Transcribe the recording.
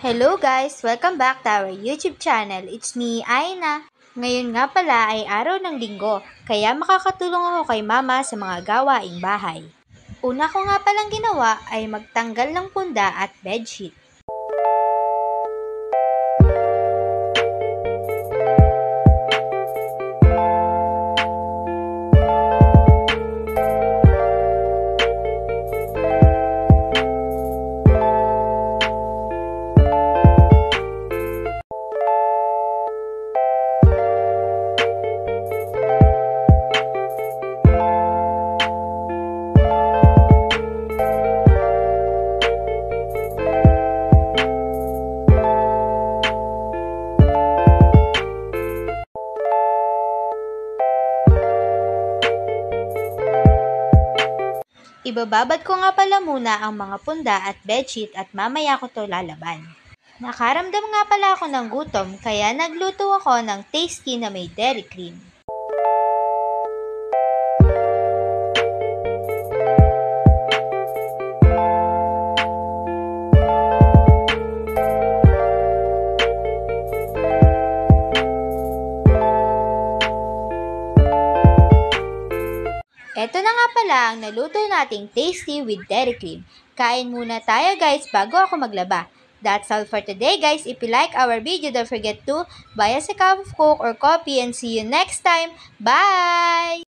Hello guys! Welcome back to our YouTube channel. It's me, Aina. Ngayon nga pala ay araw ng linggo, kaya makakatulong ako kay mama sa mga gawaing bahay. Una ko nga palang ginawa ay magtanggal ng punda at bedsheet. Ibababad ko nga pala muna ang mga punda at bedsheet at mamaya ko to lalaban. Nakaramdam nga pala ako ng gutom kaya nagluto ako ng tasty na may dairy cream. Eto na nga pala ang naluto nating tasty with dairy cream. Kain muna tayo guys bago ako maglaba. That's all for today guys. If you like our video, don't forget to buy us a cup of Coke or coffee and see you next time. Bye!